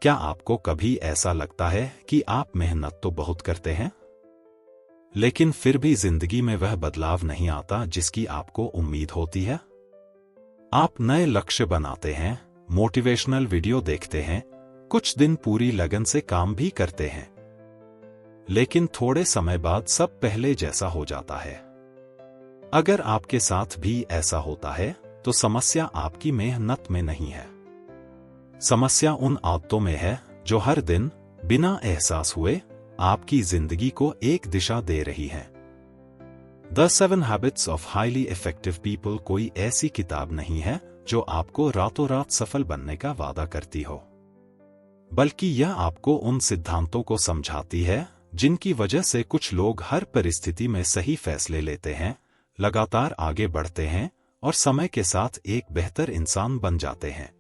क्या आपको कभी ऐसा लगता है कि आप मेहनत तो बहुत करते हैं, लेकिन फिर भी जिंदगी में वह बदलाव नहीं आता जिसकी आपको उम्मीद होती है? आप नए लक्ष्य बनाते हैं, मोटिवेशनल वीडियो देखते हैं, कुछ दिन पूरी लगन से काम भी करते हैं, लेकिन थोड़े समय बाद सब पहले जैसा हो जाता है। अगर आपके साथ भी ऐसा होता है, तो समस्या आपकी मेहनत में नहीं है। समस्या उन आदतों में है जो हर दिन बिना एहसास हुए आपकी जिंदगी को एक दिशा दे रही हैं। The 7 Habits of Highly Effective People कोई ऐसी किताब नहीं है जो आपको रातों रात सफल बनने का वादा करती हो, बल्कि यह आपको उन सिद्धांतों को समझाती है जिनकी वजह से कुछ लोग हर परिस्थिति में सही फैसले लेते हैं, लगातार आगे बढ़ते हैं और समय के साथ एक बेहतर इंसान बन जाते हैं।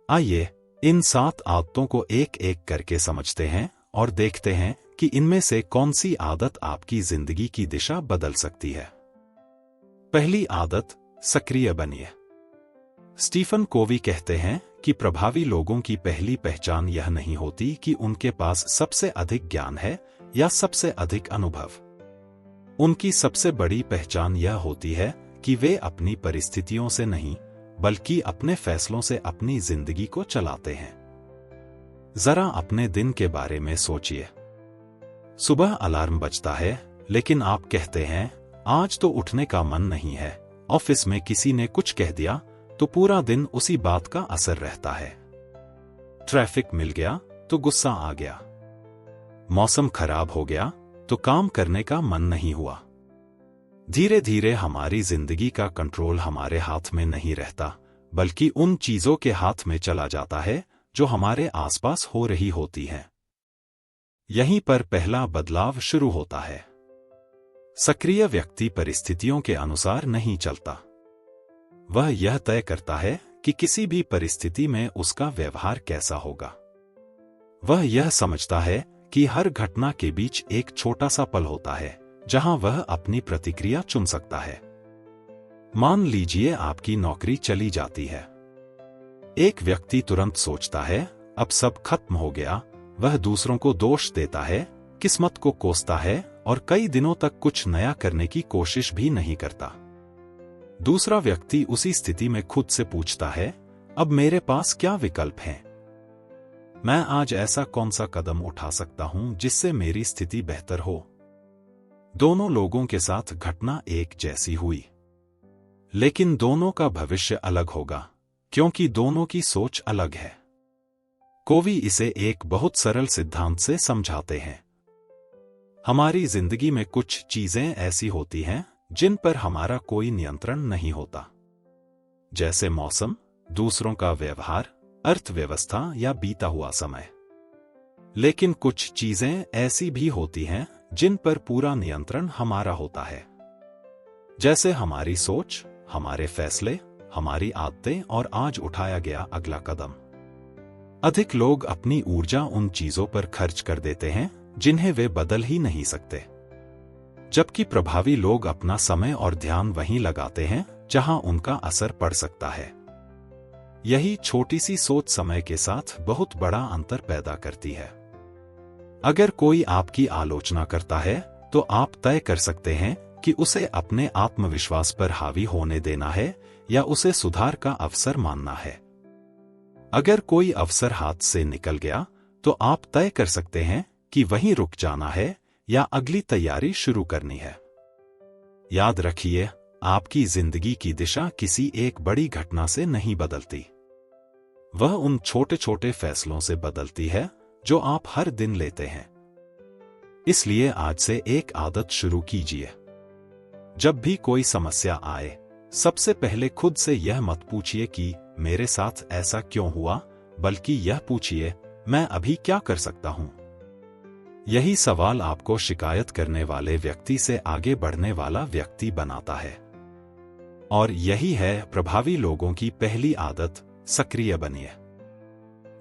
आइए इन 7 आदतों को एक एक करके समझते हैं और देखते हैं कि इनमें से कौन सी आदत आपकी जिंदगी की दिशा बदल सकती है। पहली आदत, सक्रिय बनिए। स्टीफन कोवी कहते हैं कि प्रभावी लोगों की पहली पहचान यह नहीं होती कि उनके पास सबसे अधिक ज्ञान है या सबसे अधिक अनुभव। उनकी सबसे बड़ी पहचान यह होती है कि वे अपनी परिस्थितियों से नहीं, बल्कि अपने फैसलों से अपनी जिंदगी को चलाते हैं। जरा अपने दिन के बारे में सोचिए। सुबह अलार्म बजता है, लेकिन आप कहते हैं, आज तो उठने का मन नहीं है। ऑफिस में किसी ने कुछ कह दिया तो पूरा दिन उसी बात का असर रहता है। ट्रैफिक मिल गया तो गुस्सा आ गया। मौसम खराब हो गया तो काम करने का मन नहीं हुआ। धीरे धीरे हमारी जिंदगी का कंट्रोल हमारे हाथ में नहीं रहता, बल्कि उन चीजों के हाथ में चला जाता है जो हमारे आसपास हो रही होती हैं। यहीं पर पहला बदलाव शुरू होता है। सक्रिय व्यक्ति परिस्थितियों के अनुसार नहीं चलता। वह यह तय करता है कि किसी भी परिस्थिति में उसका व्यवहार कैसा होगा। वह यह समझता है कि हर घटना के बीच एक छोटा सा पल होता है जहां वह अपनी प्रतिक्रिया चुन सकता है। मान लीजिए आपकी नौकरी चली जाती है। एक व्यक्ति तुरंत सोचता है, अब सब खत्म हो गया। वह दूसरों को दोष देता है, किस्मत को कोसता है और कई दिनों तक कुछ नया करने की कोशिश भी नहीं करता। दूसरा व्यक्ति उसी स्थिति में खुद से पूछता है, अब मेरे पास क्या विकल्प हैं? मैं आज ऐसा कौन सा कदम उठा सकता हूं जिससे मेरी स्थिति बेहतर हो? दोनों लोगों के साथ घटना एक जैसी हुई, लेकिन दोनों का भविष्य अलग होगा, क्योंकि दोनों की सोच अलग है। कोवी इसे एक बहुत सरल सिद्धांत से समझाते हैं। हमारी जिंदगी में कुछ चीजें ऐसी होती हैं जिन पर हमारा कोई नियंत्रण नहीं होता, जैसे मौसम, दूसरों का व्यवहार, अर्थव्यवस्था या बीता हुआ समय। लेकिन कुछ चीजें ऐसी भी होती हैं जिन पर पूरा नियंत्रण हमारा होता है, जैसे हमारी सोच, हमारे फैसले, हमारी आदतें और आज उठाया गया अगला कदम। अधिक लोग अपनी ऊर्जा उन चीजों पर खर्च कर देते हैं जिन्हें वे बदल ही नहीं सकते, जबकि प्रभावी लोग अपना समय और ध्यान वहीं लगाते हैं जहां उनका असर पड़ सकता है। यही छोटी सी सोच समय के साथ बहुत बड़ा अंतर पैदा करती है। अगर कोई आपकी आलोचना करता है, तो आप तय कर सकते हैं कि उसे अपने आत्मविश्वास पर हावी होने देना है या उसे सुधार का अवसर मानना है। अगर कोई अवसर हाथ से निकल गया, तो आप तय कर सकते हैं कि वहीं रुक जाना है या अगली तैयारी शुरू करनी है। याद रखिए, आपकी जिंदगी की दिशा किसी एक बड़ी घटना से नहीं बदलती। वह उन छोटे छोटे फैसलों से बदलती है जो आप हर दिन लेते हैं। इसलिए आज से एक आदत शुरू कीजिए। जब भी कोई समस्या आए, सबसे पहले खुद से यह मत पूछिए कि मेरे साथ ऐसा क्यों हुआ, बल्कि यह पूछिए, मैं अभी क्या कर सकता हूं? यही सवाल आपको शिकायत करने वाले व्यक्ति से आगे बढ़ने वाला व्यक्ति बनाता है। और यही है प्रभावी लोगों की पहली आदत, सक्रिय बनिए।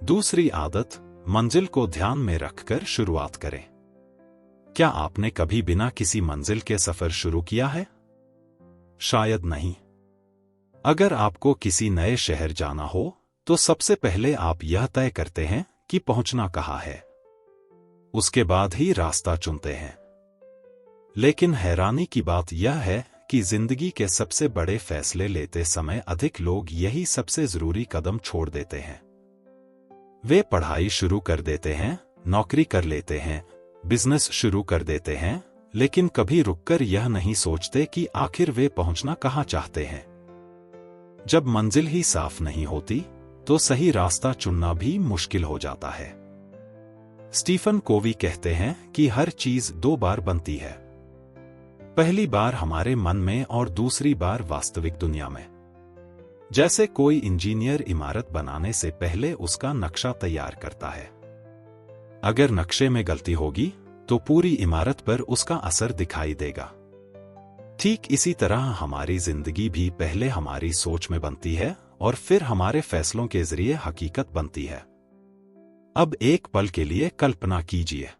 दूसरी आदत, मंजिल को ध्यान में रखकर शुरुआत करें। क्या आपने कभी बिना किसी मंजिल के सफर शुरू किया है? शायद नहीं। अगर आपको किसी नए शहर जाना हो, तो सबसे पहले आप यह तय करते हैं कि पहुंचना कहाँ है। उसके बाद ही रास्ता चुनते हैं। लेकिन हैरानी की बात यह है कि जिंदगी के सबसे बड़े फैसले लेते समय अधिक लोग यही सबसे जरूरी कदम छोड़ देते हैं। वे पढ़ाई शुरू कर देते हैं, नौकरी कर लेते हैं, बिजनेस शुरू कर देते हैं, लेकिन कभी रुककर यह नहीं सोचते कि आखिर वे पहुंचना कहाँ चाहते हैं। जब मंजिल ही साफ नहीं होती तो सही रास्ता चुनना भी मुश्किल हो जाता है। स्टीफन कोवी कहते हैं कि हर चीज दो बार बनती है, पहली बार हमारे मन में और दूसरी बार वास्तविक दुनिया में। जैसे कोई इंजीनियर इमारत बनाने से पहले उसका नक्शा तैयार करता है। अगर नक्शे में गलती होगी तो पूरी इमारत पर उसका असर दिखाई देगा। ठीक इसी तरह हमारी जिंदगी भी पहले हमारी सोच में बनती है और फिर हमारे फैसलों के जरिए हकीकत बनती है। अब एक पल के लिए कल्पना कीजिए,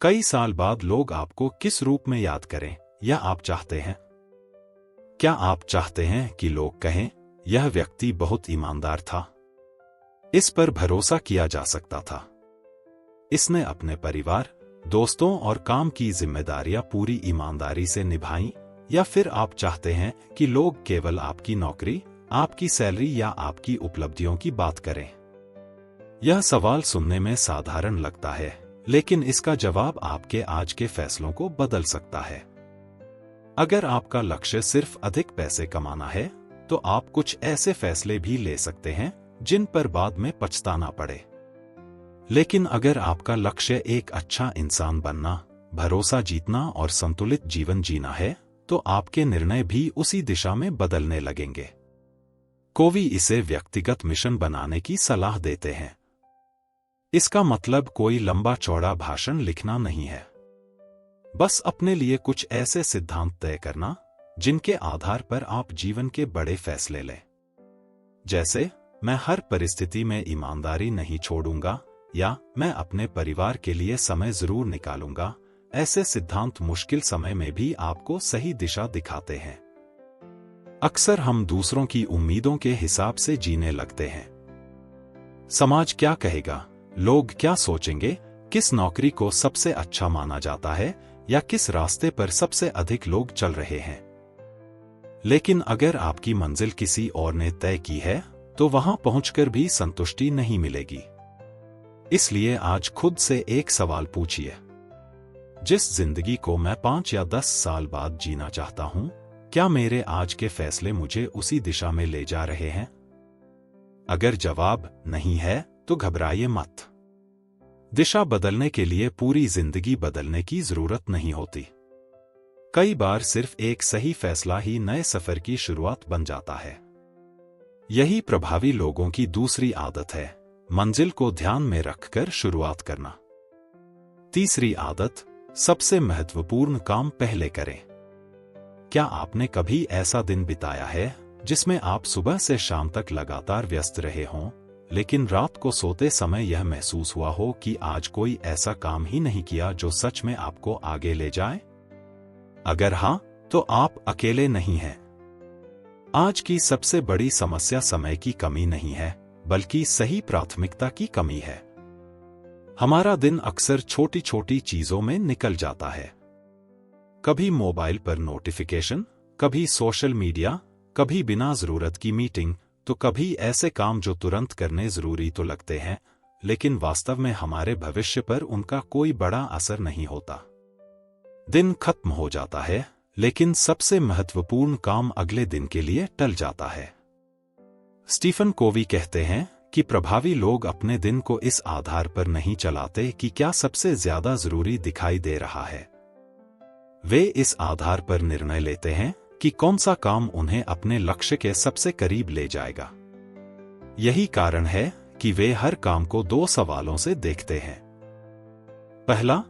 कई साल बाद लोग आपको किस रूप में याद करें या आप चाहते हैं? क्या आप चाहते हैं कि लोग कहें, यह व्यक्ति बहुत ईमानदार था, इस पर भरोसा किया जा सकता था, इसने अपने परिवार, दोस्तों और काम की जिम्मेदारियां पूरी ईमानदारी से निभाईं? या फिर आप चाहते हैं कि लोग केवल आपकी नौकरी, आपकी सैलरी या आपकी उपलब्धियों की बात करें? यह सवाल सुनने में साधारण लगता है, लेकिन इसका जवाब आपके आज के फैसलों को बदल सकता है। अगर आपका लक्ष्य सिर्फ अधिक पैसे कमाना है, तो आप कुछ ऐसे फैसले भी ले सकते हैं जिन पर बाद में पछताना पड़े। लेकिन अगर आपका लक्ष्य एक अच्छा इंसान बनना, भरोसा जीतना और संतुलित जीवन जीना है, तो आपके निर्णय भी उसी दिशा में बदलने लगेंगे। कोवी इसे व्यक्तिगत मिशन बनाने की सलाह देते हैं। इसका मतलब कोई लंबा चौड़ा भाषण लिखना नहीं है, बस अपने लिए कुछ ऐसे सिद्धांत तय करना जिनके आधार पर आप जीवन के बड़े फैसले लें। जैसे, मैं हर परिस्थिति में ईमानदारी नहीं छोड़ूंगा, या मैं अपने परिवार के लिए समय जरूर निकालूंगा। ऐसे सिद्धांत मुश्किल समय में भी आपको सही दिशा दिखाते हैं। अक्सर हम दूसरों की उम्मीदों के हिसाब से जीने लगते हैं। समाज क्या कहेगा, लोग क्या सोचेंगे, किस नौकरी को सबसे अच्छा माना जाता है, या किस रास्ते पर सबसे अधिक लोग चल रहे हैं। लेकिन अगर आपकी मंजिल किसी और ने तय की है, तो वहां पहुंचकर भी संतुष्टि नहीं मिलेगी। इसलिए आज खुद से एक सवाल पूछिए, जिस जिंदगी को मैं 5 या 10 साल बाद जीना चाहता हूं, क्या मेरे आज के फैसले मुझे उसी दिशा में ले जा रहे हैं? अगर जवाब नहीं है, तो घबराइए मत। दिशा बदलने के लिए पूरी जिंदगी बदलने की जरूरत नहीं होती। कई बार सिर्फ एक सही फैसला ही नए सफर की शुरुआत बन जाता है। यही प्रभावी लोगों की दूसरी आदत है, मंजिल को ध्यान में रखकर शुरुआत करना। तीसरी आदत, सबसे महत्वपूर्ण काम पहले करें। क्या आपने कभी ऐसा दिन बिताया है जिसमें आप सुबह से शाम तक लगातार व्यस्त रहे हों, लेकिन रात को सोते समय यह महसूस हुआ हो कि आज कोई ऐसा काम ही नहीं किया जो सच में आपको आगे ले जाए? अगर हां, तो आप अकेले नहीं हैं। आज की सबसे बड़ी समस्या समय की कमी नहीं है, बल्कि सही प्राथमिकता की कमी है। हमारा दिन अक्सर छोटी छोटी चीजों में निकल जाता है। कभी मोबाइल पर नोटिफिकेशन, कभी सोशल मीडिया, कभी बिना जरूरत की मीटिंग, तो कभी ऐसे काम जो तुरंत करने जरूरी तो लगते हैं, लेकिन वास्तव में हमारे भविष्य पर उनका कोई बड़ा असर नहीं होता। दिन खत्म हो जाता है, लेकिन सबसे महत्वपूर्ण काम अगले दिन के लिए टल जाता है। स्टीफन कोवी कहते हैं कि प्रभावी लोग अपने दिन को इस आधार पर नहीं चलाते कि क्या सबसे ज्यादा जरूरी दिखाई दे रहा है। वे इस आधार पर निर्णय लेते हैं कि कौन सा काम उन्हें अपने लक्ष्य के सबसे करीब ले जाएगा। यही कारण है कि वे हर काम को 2 सवालों से देखते हैं। पहला,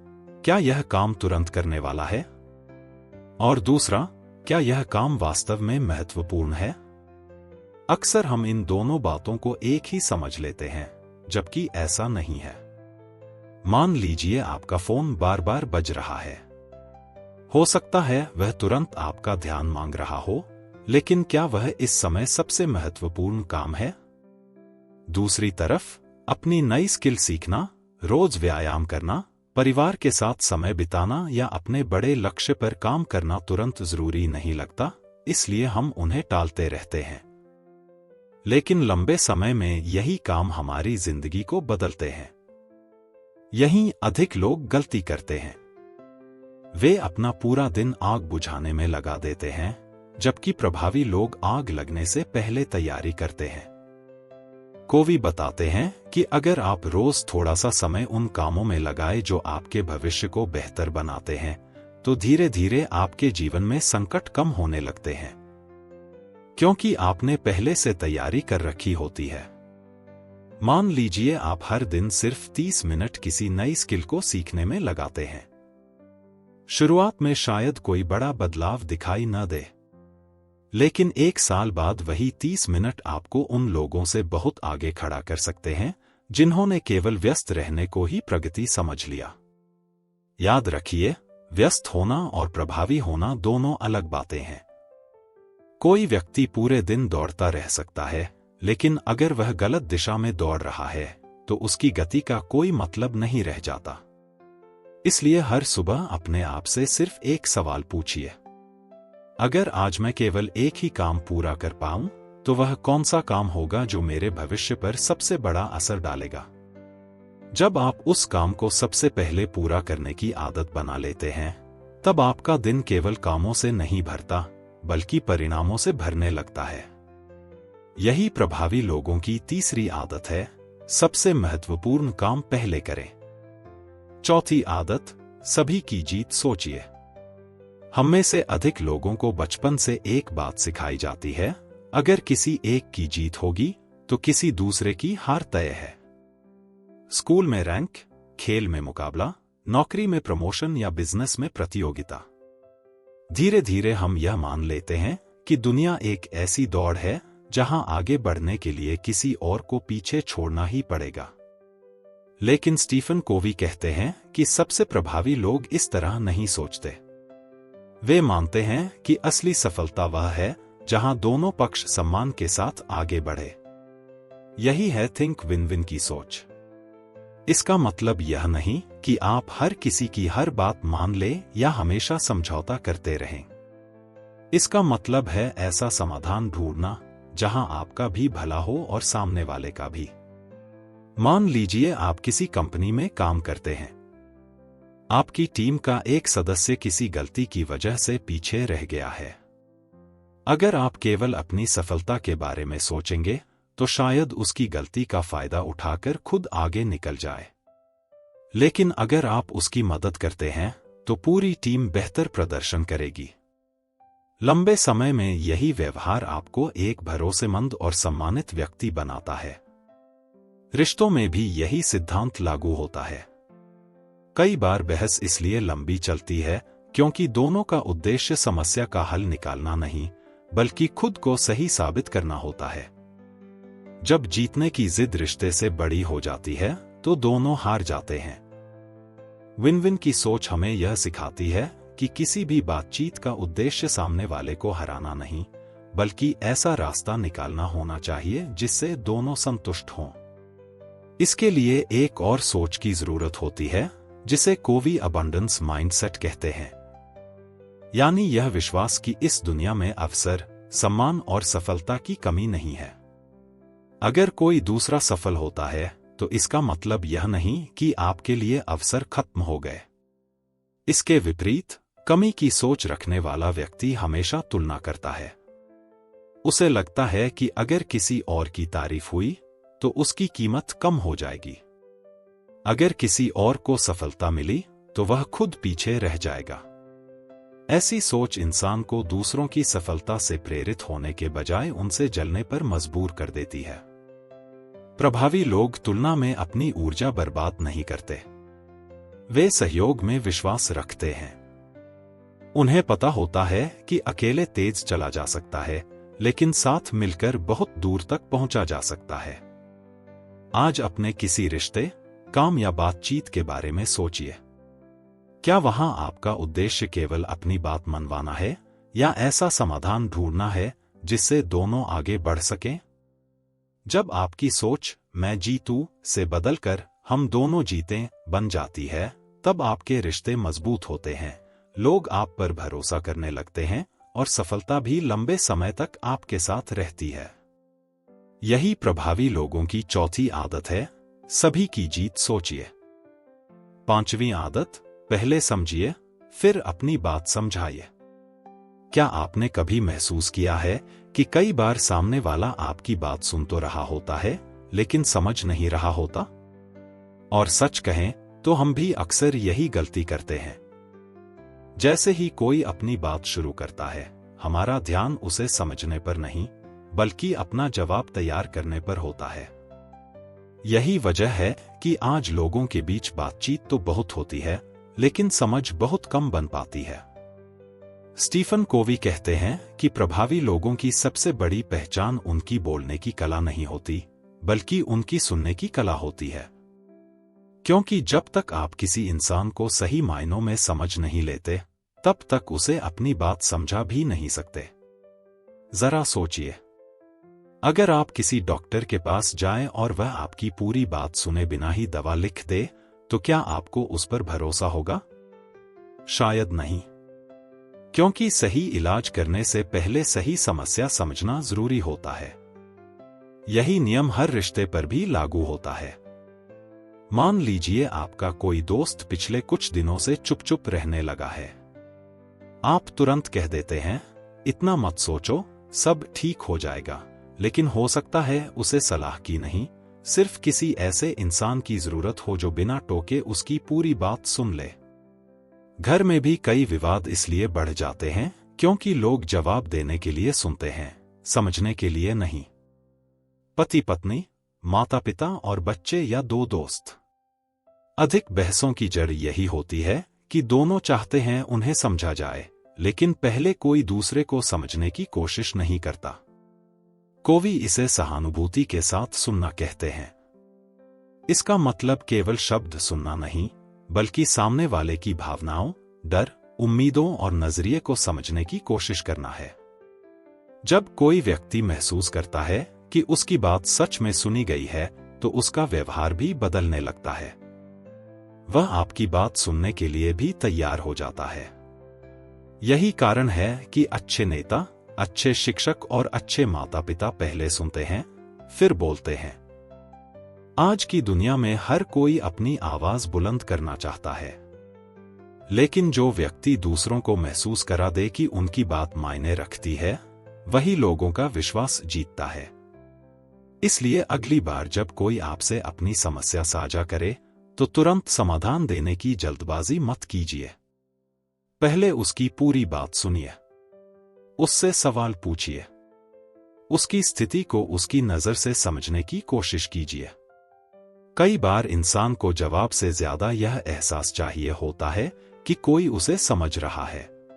क्या यह काम तुरंत करने वाला है? और दूसरा, क्या यह काम वास्तव में महत्वपूर्ण है? अक्सर हम इन दोनों बातों को एक ही समझ लेते हैं, जबकि ऐसा नहीं है। मान लीजिए आपका फोन बार बार बज रहा है। हो सकता है वह तुरंत आपका ध्यान मांग रहा हो, लेकिन क्या वह इस समय सबसे महत्वपूर्ण काम है? दूसरी तरफ, अपनी नई स्किल सीखना, रोज व्यायाम करना, परिवार के साथ समय बिताना या अपने बड़े लक्ष्य पर काम करना तुरंत जरूरी नहीं लगता, इसलिए हम उन्हें टालते रहते हैं। लेकिन लंबे समय में यही काम हमारी जिंदगी को बदलते हैं। यहीं अधिक लोग गलती करते हैं। वे अपना पूरा दिन आग बुझाने में लगा देते हैं, जबकि प्रभावी लोग आग लगने से पहले तैयारी करते हैं। कोवी बताते हैं कि अगर आप रोज थोड़ा सा समय उन कामों में लगाए जो आपके भविष्य को बेहतर बनाते हैं, तो धीरे धीरे आपके जीवन में संकट कम होने लगते हैं, क्योंकि आपने पहले से तैयारी कर रखी होती है। मान लीजिए आप हर दिन सिर्फ 30 मिनट किसी नई स्किल को सीखने में लगाते हैं। शुरुआत में शायद कोई बड़ा बदलाव दिखाई न दे, लेकिन 1 साल बाद वही 30 मिनट आपको उन लोगों से बहुत आगे खड़ा कर सकते हैं जिन्होंने केवल व्यस्त रहने को ही प्रगति समझ लिया। याद रखिए, व्यस्त होना और प्रभावी होना दोनों अलग बातें हैं। कोई व्यक्ति पूरे दिन दौड़ता रह सकता है, लेकिन अगर वह गलत दिशा में दौड़ रहा है तो उसकी गति का कोई मतलब नहीं रह जाता। इसलिए हर सुबह अपने आप से सिर्फ एक सवाल पूछिए, अगर आज मैं केवल एक ही काम पूरा कर पाऊं तो वह कौन सा काम होगा जो मेरे भविष्य पर सबसे बड़ा असर डालेगा। जब आप उस काम को सबसे पहले पूरा करने की आदत बना लेते हैं, तब आपका दिन केवल कामों से नहीं भरता, बल्कि परिणामों से भरने लगता है। यही प्रभावी लोगों की तीसरी आदत है, सबसे महत्वपूर्ण काम पहले करें। चौथी आदत, सभी की जीत सोचिए। हम में से अधिक लोगों को बचपन से एक बात सिखाई जाती है, अगर किसी एक की जीत होगी तो किसी दूसरे की हार तय है। स्कूल में रैंक, खेल में मुकाबला, नौकरी में प्रमोशन या बिजनेस में प्रतियोगिता। धीरे धीरे हम यह मान लेते हैं कि दुनिया एक ऐसी दौड़ है जहां आगे बढ़ने के लिए किसी और को पीछे छोड़ना ही पड़ेगा। लेकिन स्टीफन कोवी कहते हैं कि सबसे प्रभावी लोग इस तरह नहीं सोचते। वे मानते हैं कि असली सफलता वह है जहां दोनों पक्ष सम्मान के साथ आगे बढ़े। यही है थिंक विन विन की सोच। इसका मतलब यह नहीं कि आप हर किसी की हर बात मान ले या हमेशा समझौता करते रहें। इसका मतलब है ऐसा समाधान ढूंढना जहां आपका भी भला हो और सामने वाले का भी। मान लीजिए आप किसी कंपनी में काम करते हैं। आपकी टीम का एक सदस्य किसी गलती की वजह से पीछे रह गया है। अगर आप केवल अपनी सफलता के बारे में सोचेंगे तो शायद उसकी गलती का फायदा उठाकर खुद आगे निकल जाए। लेकिन अगर आप उसकी मदद करते हैं तो पूरी टीम बेहतर प्रदर्शन करेगी। लंबे समय में यही व्यवहार आपको एक भरोसेमंद और सम्मानित व्यक्ति बनाता है। रिश्तों में भी यही सिद्धांत लागू होता है। कई बार बहस इसलिए लंबी चलती है क्योंकि दोनों का उद्देश्य समस्या का हल निकालना नहीं, बल्कि खुद को सही साबित करना होता है। जब जीतने की जिद रिश्ते से बड़ी हो जाती है तो दोनों हार जाते हैं। विन विन की सोच हमें यह सिखाती है कि किसी भी बातचीत का उद्देश्य सामने वाले को हराना नहीं, बल्कि ऐसा रास्ता निकालना होना चाहिए जिससे दोनों संतुष्ट हों। इसके लिए एक और सोच की जरूरत होती है, जिसे कोवी अबंडेंस माइंडसेट कहते हैं। यानी यह विश्वास कि इस दुनिया में अवसर, सम्मान और सफलता की कमी नहीं है। अगर कोई दूसरा सफल होता है तो इसका मतलब यह नहीं कि आपके लिए अवसर खत्म हो गए। इसके विपरीत, कमी की सोच रखने वाला व्यक्ति हमेशा तुलना करता है। उसे लगता है कि अगर किसी और की तारीफ हुई तो उसकी कीमत कम हो जाएगी। अगर किसी और को सफलता मिली तो वह खुद पीछे रह जाएगा। ऐसी सोच इंसान को दूसरों की सफलता से प्रेरित होने के बजाय उनसे जलने पर मजबूर कर देती है। प्रभावी लोग तुलना में अपनी ऊर्जा बर्बाद नहीं करते। वे सहयोग में विश्वास रखते हैं। उन्हें पता होता है कि अकेले तेज चला जा सकता है, लेकिन साथ मिलकर बहुत दूर तक पहुंचा जा सकता है। आज अपने किसी रिश्ते, काम या बातचीत के बारे में सोचिए। क्या वहां आपका उद्देश्य केवल अपनी बात मनवाना है या ऐसा समाधान ढूंढना है जिससे दोनों आगे बढ़ सकें? जब आपकी सोच मैं जीतूं से बदलकर हम दोनों जीतें बन जाती है, तब आपके रिश्ते मजबूत होते हैं, लोग आप पर भरोसा करने लगते हैं और सफलता भी लंबे समय तक आपके साथ रहती है। यही प्रभावी लोगों की चौथी आदत है, सभी की जीत सोचिए। पांचवी आदत, पहले समझिए फिर अपनी बात समझाइए। क्या आपने कभी महसूस किया है कि कई बार सामने वाला आपकी बात सुन तो रहा होता है लेकिन समझ नहीं रहा होता? और सच कहें तो हम भी अक्सर यही गलती करते हैं। जैसे ही कोई अपनी बात शुरू करता है, हमारा ध्यान उसे समझने पर नहीं बल्कि अपना जवाब तैयार करने पर होता है। यही वजह है कि आज लोगों के बीच बातचीत तो बहुत होती है लेकिन समझ बहुत कम बन पाती है। स्टीफन कोवी कहते हैं कि प्रभावी लोगों की सबसे बड़ी पहचान उनकी बोलने की कला नहीं होती बल्कि उनकी सुनने की कला होती है। क्योंकि जब तक आप किसी इंसान को सही मायनों में समझ नहीं लेते, तब तक उसे अपनी बात समझा भी नहीं सकते। जरा सोचिए, अगर आप किसी डॉक्टर के पास जाएं और वह आपकी पूरी बात सुने बिना ही दवा लिख दे, तो क्या आपको उस पर भरोसा होगा? शायद नहीं, क्योंकि सही इलाज करने से पहले सही समस्या समझना जरूरी होता है। यही नियम हर रिश्ते पर भी लागू होता है। मान लीजिए आपका कोई दोस्त पिछले कुछ दिनों से चुप-चुप रहने लगा है। आप तुरंत कह देते हैं, इतना मत सोचो, सब ठीक हो जाएगा। लेकिन हो सकता है उसे सलाह की नहीं, सिर्फ किसी ऐसे इंसान की जरूरत हो जो बिना टोके उसकी पूरी बात सुन ले। घर में भी कई विवाद इसलिए बढ़ जाते हैं क्योंकि लोग जवाब देने के लिए सुनते हैं, समझने के लिए नहीं। पति पत्नी, माता पिता और बच्चे या दो दोस्त। अधिक बहसों की जड़ यही होती है कि दोनों चाहते हैं उन्हें समझा जाए, लेकिन पहले कोई दूसरे को समझने की कोशिश नहीं करता। कोवी इसे सहानुभूति के साथ सुनना कहते हैं। इसका मतलब केवल शब्द सुनना नहीं, बल्कि सामने वाले की भावनाओं, डर, उम्मीदों और नजरिए को समझने की कोशिश करना है। जब कोई व्यक्ति महसूस करता है कि उसकी बात सच में सुनी गई है, तो उसका व्यवहार भी बदलने लगता है। वह आपकी बात सुनने के लिए भी तैयार हो जाता है। यही कारण है कि अच्छे नेता, अच्छे शिक्षक और अच्छे माता पिता पहले सुनते हैं, फिर बोलते हैं। आज की दुनिया में हर कोई अपनी आवाज बुलंद करना चाहता है, लेकिन जो व्यक्ति दूसरों को महसूस करा दे कि उनकी बात मायने रखती है, वही लोगों का विश्वास जीतता है। इसलिए अगली बार जब कोई आपसे अपनी समस्या साझा करे, तो तुरंत समाधान देने की जल्दबाजी मत कीजिए। पहले उसकी पूरी बात सुनिए, उससे सवाल पूछिए, उसकी स्थिति को उसकी नजर से समझने की कोशिश कीजिए। कई बार इंसान को जवाब से ज्यादा यह एहसास चाहिए होता है कि कोई उसे समझ रहा है।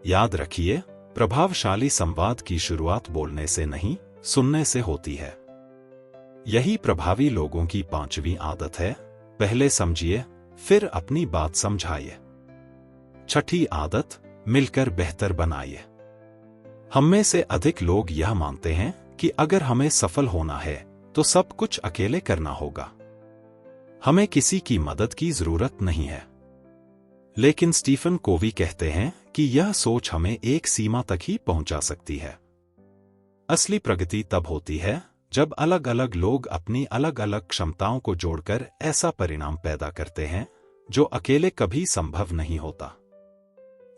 याद रखिए, प्रभावशाली संवाद की शुरुआत बोलने से नहीं, सुनने से होती है। यही प्रभावी लोगों की पांचवी आदत है, पहले समझिए, फिर अपनी बात समझाइए। छठी आदत, मिलकर बेहतर बनाइए। हम में से अधिक लोग यह मानते हैं कि अगर हमें सफल होना है तो सब कुछ अकेले करना होगा, हमें किसी की मदद की जरूरत नहीं है। लेकिन स्टीफन कोवी कहते हैं कि यह सोच हमें एक सीमा तक ही पहुंचा सकती है। असली प्रगति तब होती है जब अलग अलग लोग अपनी अलग अलग क्षमताओं को जोड़कर ऐसा परिणाम पैदा करते हैं जो अकेले कभी संभव नहीं होता।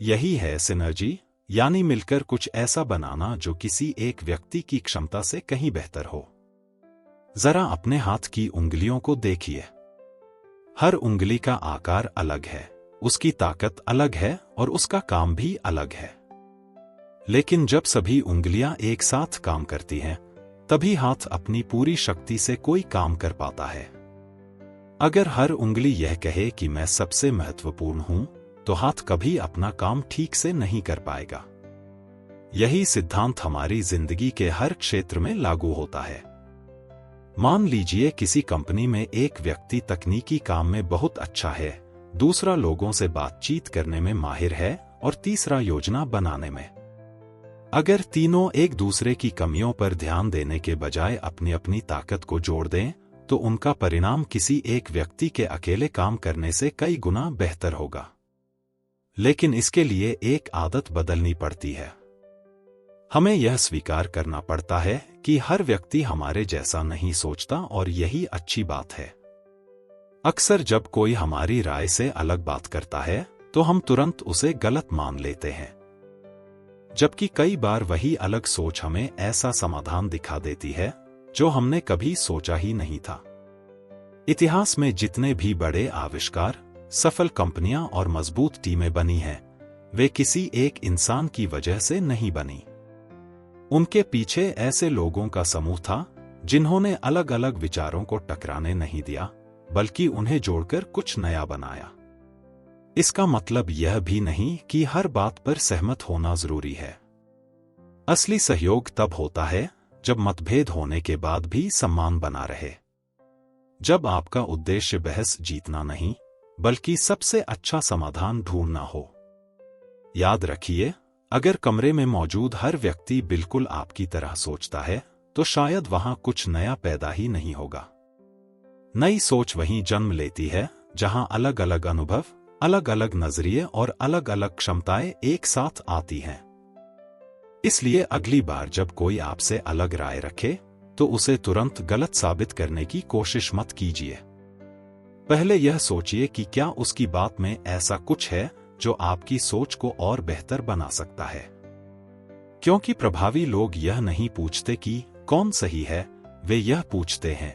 यही है सिनर्जी, यानी मिलकर कुछ ऐसा बनाना जो किसी एक व्यक्ति की क्षमता से कहीं बेहतर हो। जरा अपने हाथ की उंगलियों को देखिए। हर उंगली का आकार अलग है, उसकी ताकत अलग है और उसका काम भी अलग है। लेकिन जब सभी उंगलियां एक साथ काम करती हैं, तभी हाथ अपनी पूरी शक्ति से कोई काम कर पाता है। अगर हर उंगली यह कहे कि मैं सबसे महत्वपूर्ण हूं, तो हाथ कभी अपना काम ठीक से नहीं कर पाएगा। यही सिद्धांत हमारी जिंदगी के हर क्षेत्र में लागू होता है। मान लीजिए किसी कंपनी में एक व्यक्ति तकनीकी काम में बहुत अच्छा है, दूसरा लोगों से बातचीत करने में माहिर है और तीसरा योजना बनाने में। अगर तीनों एक दूसरे की कमियों पर ध्यान देने के बजाय अपनी अपनी ताकत को जोड़ दें, तो उनका परिणाम किसी एक व्यक्ति के अकेले काम करने से कई गुना बेहतर होगा। लेकिन इसके लिए एक आदत बदलनी पड़ती है। हमें यह स्वीकार करना पड़ता है कि हर व्यक्ति हमारे जैसा नहीं सोचता, और यही अच्छी बात है। अक्सर जब कोई हमारी राय से अलग बात करता है तो हम तुरंत उसे गलत मान लेते हैं, जबकि कई बार वही अलग सोच हमें ऐसा समाधान दिखा देती है जो हमने कभी सोचा ही नहीं था। इतिहास में जितने भी बड़े आविष्कार, सफल कंपनियां और मजबूत टीमें बनी हैं, वे किसी एक इंसान की वजह से नहीं बनी। उनके पीछे ऐसे लोगों का समूह था जिन्होंने अलग अलग विचारों को टकराने नहीं दिया, बल्कि उन्हें जोड़कर कुछ नया बनाया। इसका मतलब यह भी नहीं कि हर बात पर सहमत होना जरूरी है। असली सहयोग तब होता है जब मतभेद होने के बाद भी सम्मान बना रहे। जब आपका उद्देश्य बहस जीतना नहीं, बल्कि सबसे अच्छा समाधान ढूंढना हो। याद रखिए, अगर कमरे में मौजूद हर व्यक्ति बिल्कुल आपकी तरह सोचता है, तो शायद वहां कुछ नया पैदा ही नहीं होगा। नई सोच वहीं जन्म लेती है जहां अलग अलग अनुभव, अलग अलग नजरिए और अलग अलग क्षमताएं एक साथ आती हैं। इसलिए अगली बार जब कोई आपसे अलग राय रखे, तो उसे तुरंत गलत साबित करने की कोशिश मत कीजिए। पहले यह सोचिए कि क्या उसकी बात में ऐसा कुछ है जो आपकी सोच को और बेहतर बना सकता है। क्योंकि प्रभावी लोग यह नहीं पूछते कि कौन सही है, वे यह पूछते हैं,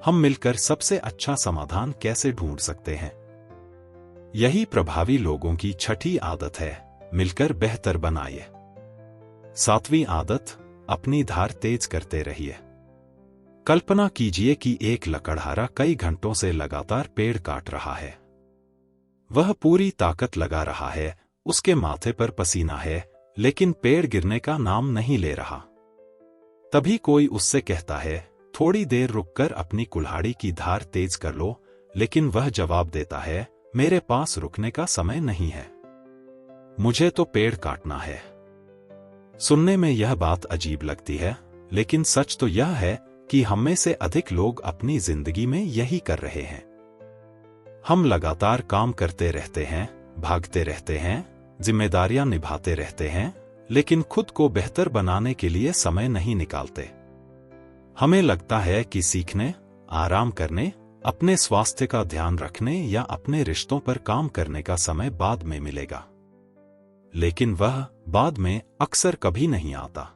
हम मिलकर सबसे अच्छा समाधान कैसे ढूंढ सकते हैं। यही प्रभावी लोगों की छठी आदत है, मिलकर बेहतर बनाइए। सातवीं आदत, अपनी धार तेज करते रहिए। कल्पना कीजिए कि एक लकड़हारा कई घंटों से लगातार पेड़ काट रहा है। वह पूरी ताकत लगा रहा है, उसके माथे पर पसीना है, लेकिन पेड़ गिरने का नाम नहीं ले रहा। तभी कोई उससे कहता है, थोड़ी देर रुककर अपनी कुल्हाड़ी की धार तेज कर लो, लेकिन वह जवाब देता है, मेरे पास रुकने का समय नहीं है, मुझे तो पेड़ काटना है। सुनने में यह बात अजीब लगती है, लेकिन सच तो यह है कि हम में से अधिक लोग अपनी जिंदगी में यही कर रहे हैं। हम लगातार काम करते रहते हैं, भागते रहते हैं, जिम्मेदारियां निभाते रहते हैं, लेकिन खुद को बेहतर बनाने के लिए समय नहीं निकालते। हमें लगता है कि सीखने, आराम करने, अपने स्वास्थ्य का ध्यान रखने या अपने रिश्तों पर काम करने का समय बाद में मिलेगा, लेकिन वह बाद में अक्सर कभी नहीं आता।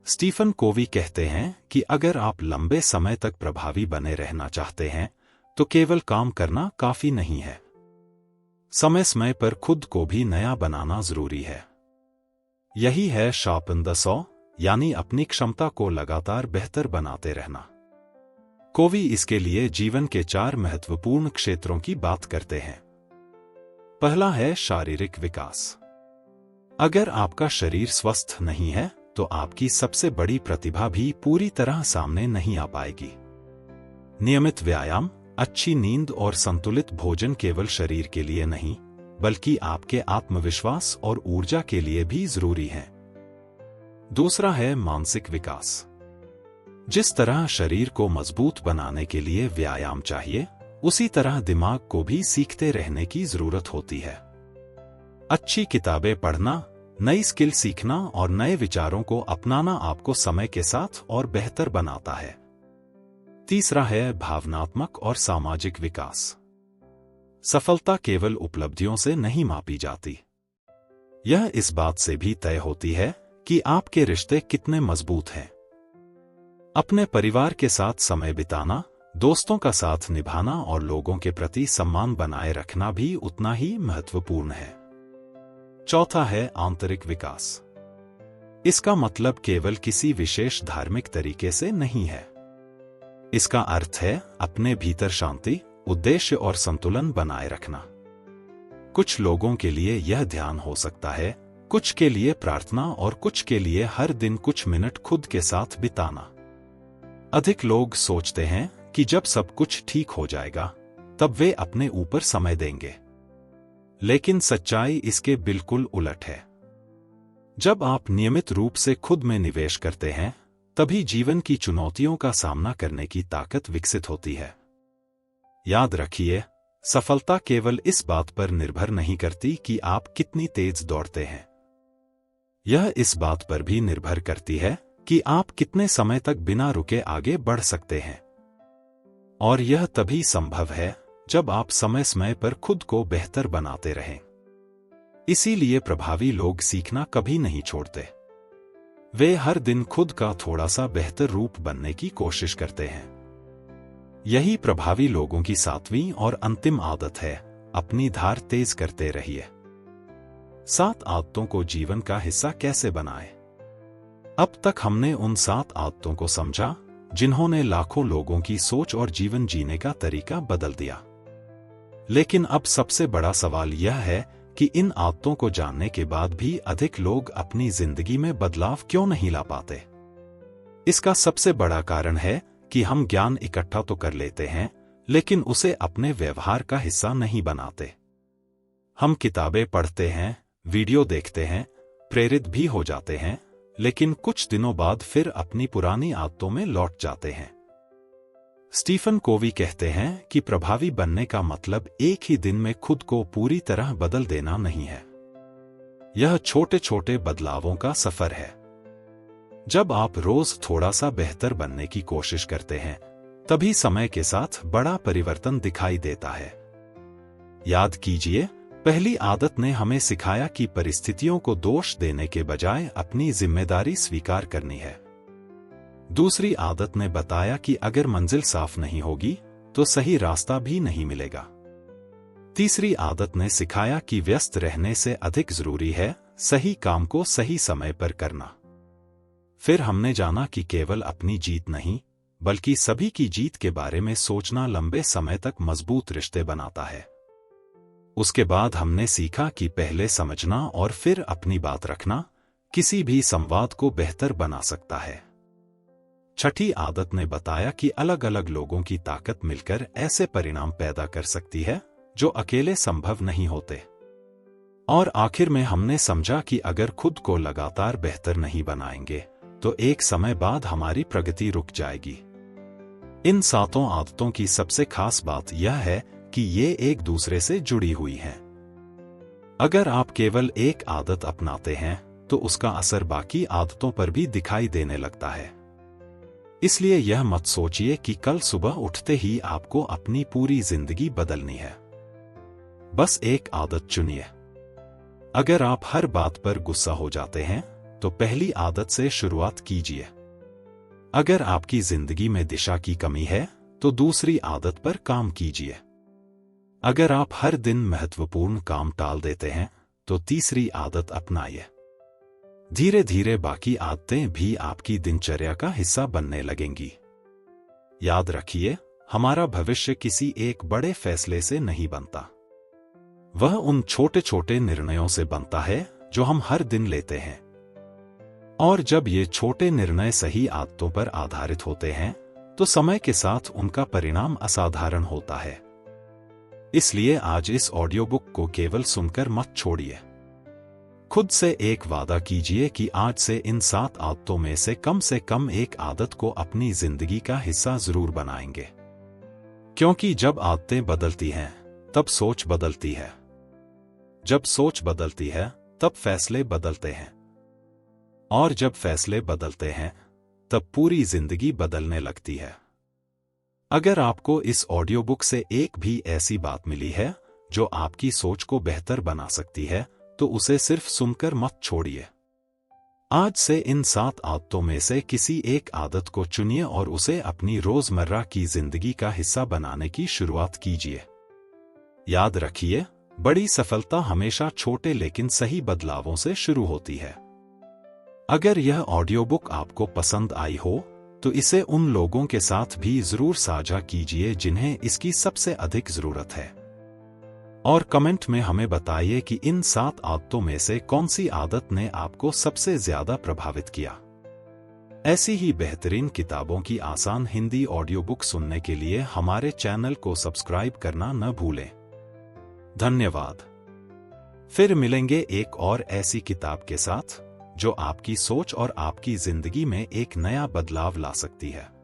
स्टीफन कोवी कहते हैं कि अगर आप लंबे समय तक प्रभावी बने रहना चाहते हैं, तो केवल काम करना काफी नहीं है। समय समय पर खुद को भी नया बनाना जरूरी है। यही है शार्पन द सॉ, यानी अपनी क्षमता को लगातार बेहतर बनाते रहना। कोवी इसके लिए जीवन के 4 महत्वपूर्ण क्षेत्रों की बात करते हैं। पहला है शारीरिक विकास। अगर आपका शरीर स्वस्थ नहीं है, तो आपकी सबसे बड़ी प्रतिभा भी पूरी तरह सामने नहीं आ पाएगी। नियमित व्यायाम, अच्छी नींद और संतुलित भोजन केवल शरीर के लिए नहीं, बल्कि आपके आत्मविश्वास और ऊर्जा के लिए भी जरूरी है। दूसरा है मानसिक विकास। जिस तरह शरीर को मजबूत बनाने के लिए व्यायाम चाहिए, उसी तरह दिमाग को भी सीखते रहने की जरूरत होती है। अच्छी किताबें पढ़ना, नई स्किल सीखना और नए विचारों को अपनाना आपको समय के साथ और बेहतर बनाता है। तीसरा है भावनात्मक और सामाजिक विकास। सफलता केवल उपलब्धियों से नहीं मापी जाती। यह इस बात से भी तय होती है कि आपके रिश्ते कितने मजबूत हैं। अपने परिवार के साथ समय बिताना, दोस्तों का साथ निभाना और लोगों के प्रति सम्मान बनाए रखना भी उतना ही महत्वपूर्ण है। चौथा है आंतरिक विकास। इसका मतलब केवल किसी विशेष धार्मिक तरीके से नहीं है। इसका अर्थ है अपने भीतर शांति, उद्देश्य और संतुलन बनाए रखना। कुछ लोगों के लिए यह ध्यान हो सकता है, कुछ के लिए प्रार्थना और कुछ के लिए हर दिन कुछ मिनट खुद के साथ बिताना। अधिक लोग सोचते हैं कि जब सब कुछ ठीक हो जाएगा, तब वे अपने ऊपर समय देंगे। लेकिन सच्चाई इसके बिल्कुल उलट है। जब आप नियमित रूप से खुद में निवेश करते हैं, तभी जीवन की चुनौतियों का सामना करने की ताकत विकसित होती है। याद रखिए, सफलता केवल इस बात पर निर्भर नहीं करती कि आप कितनी तेज दौड़ते हैं। यह इस बात पर भी निर्भर करती है कि आप कितने समय तक बिना रुके आगे बढ़ सकते हैं। और यह तभी संभव है जब आप समय समय पर खुद को बेहतर बनाते रहें। इसीलिए प्रभावी लोग सीखना कभी नहीं छोड़ते। वे हर दिन खुद का थोड़ा सा बेहतर रूप बनने की कोशिश करते हैं। यही प्रभावी लोगों की 7वीं और अंतिम आदत है, अपनी धार तेज करते रहिए। 7 आदतों को जीवन का हिस्सा कैसे बनाएं? अब तक हमने उन 7 आदतों को समझा जिन्होंने लाखों लोगों की सोच और जीवन जीने का तरीका बदल दिया। लेकिन अब सबसे बड़ा सवाल यह है कि इन आदतों को जानने के बाद भी अधिक लोग अपनी जिंदगी में बदलाव क्यों नहीं ला पाते? इसका सबसे बड़ा कारण है कि हम ज्ञान इकट्ठा तो कर लेते हैं, लेकिन उसे अपने व्यवहार का हिस्सा नहीं बनाते। हम किताबें पढ़ते हैं, वीडियो देखते हैं, प्रेरित भी हो जाते हैं, लेकिन कुछ दिनों बाद फिर अपनी पुरानी आदतों में लौट जाते हैं। स्टीफन कोवी कहते हैं कि प्रभावी बनने का मतलब एक ही दिन में खुद को पूरी तरह बदल देना नहीं है। यह छोटे छोटे बदलावों का सफर है। जब आप रोज थोड़ा सा बेहतर बनने की कोशिश करते हैं, तभी समय के साथ बड़ा परिवर्तन दिखाई देता है। याद कीजिए, पहली आदत ने हमें सिखाया कि परिस्थितियों को दोष देने के बजाय अपनी जिम्मेदारी स्वीकार करनी है। दूसरी आदत ने बताया कि अगर मंजिल साफ नहीं होगी तो सही रास्ता भी नहीं मिलेगा। तीसरी आदत ने सिखाया कि व्यस्त रहने से अधिक जरूरी है सही काम को सही समय पर करना। फिर हमने जाना कि केवल अपनी जीत नहीं, बल्कि सभी की जीत के बारे में सोचना लंबे समय तक मजबूत रिश्ते बनाता है। उसके बाद हमने सीखा कि पहले समझना और फिर अपनी बात रखना किसी भी संवाद को बेहतर बना सकता है। छठी आदत ने बताया कि अलग अलग लोगों की ताकत मिलकर ऐसे परिणाम पैदा कर सकती है जो अकेले संभव नहीं होते। और आखिर में हमने समझा कि अगर खुद को लगातार बेहतर नहीं बनाएंगे तो एक समय बाद हमारी प्रगति रुक जाएगी। इन 7 आदतों की सबसे खास बात यह है कि ये एक दूसरे से जुड़ी हुई हैं। अगर आप केवल एक आदत अपनाते हैं तो उसका असर बाकी आदतों पर भी दिखाई देने लगता है। इसलिए यह मत सोचिए कि कल सुबह उठते ही आपको अपनी पूरी जिंदगी बदलनी है। बस एक आदत चुनिए। अगर आप हर बात पर गुस्सा हो जाते हैं तो पहली आदत से शुरुआत कीजिए। अगर आपकी जिंदगी में दिशा की कमी है तो दूसरी आदत पर काम कीजिए। अगर आप हर दिन महत्वपूर्ण काम टाल देते हैं तो तीसरी आदत अपनाइए। धीरे धीरे बाकी आदतें भी आपकी दिनचर्या का हिस्सा बनने लगेंगी। याद रखिए, हमारा भविष्य किसी एक बड़े फैसले से नहीं बनता। वह उन छोटे छोटे निर्णयों से बनता है जो हम हर दिन लेते हैं। और जब ये छोटे निर्णय सही आदतों पर आधारित होते हैं तो समय के साथ उनका परिणाम असाधारण होता है। इसलिए आज इस ऑडियो बुक को केवल सुनकर मत छोड़िए। खुद से एक वादा कीजिए कि आज से इन 7 आदतों में से कम एक आदत को अपनी जिंदगी का हिस्सा जरूर बनाएंगे। क्योंकि जब आदतें बदलती हैं, तब सोच बदलती है। जब सोच बदलती है, तब फैसले बदलते हैं। और जब फैसले बदलते हैं, तब पूरी जिंदगी बदलने लगती है। अगर आपको इस ऑडियो बुक से एक भी ऐसी बात मिली है जो आपकी सोच को बेहतर बना सकती है, तो उसे सिर्फ सुनकर मत छोड़िए। आज से इन 7 आदतों में से किसी एक आदत को चुनिए और उसे अपनी रोजमर्रा की जिंदगी का हिस्सा बनाने की शुरुआत कीजिए। याद रखिए, बड़ी सफलता हमेशा छोटे लेकिन सही बदलावों से शुरू होती है। अगर यह ऑडियो बुक आपको पसंद आई हो तो इसे उन लोगों के साथ भी जरूर साझा कीजिए जिन्हें इसकी सबसे अधिक जरूरत है। और कमेंट में हमें बताइए कि इन 7 आदतों में से कौन सी आदत ने आपको सबसे ज्यादा प्रभावित किया। ऐसी ही बेहतरीन किताबों की आसान हिंदी ऑडियो बुक सुनने के लिए हमारे चैनल को सब्सक्राइब करना न भूलें। धन्यवाद। फिर मिलेंगे एक और ऐसी किताब के साथ जो आपकी सोच और आपकी जिंदगी में एक नया बदलाव ला सकती है।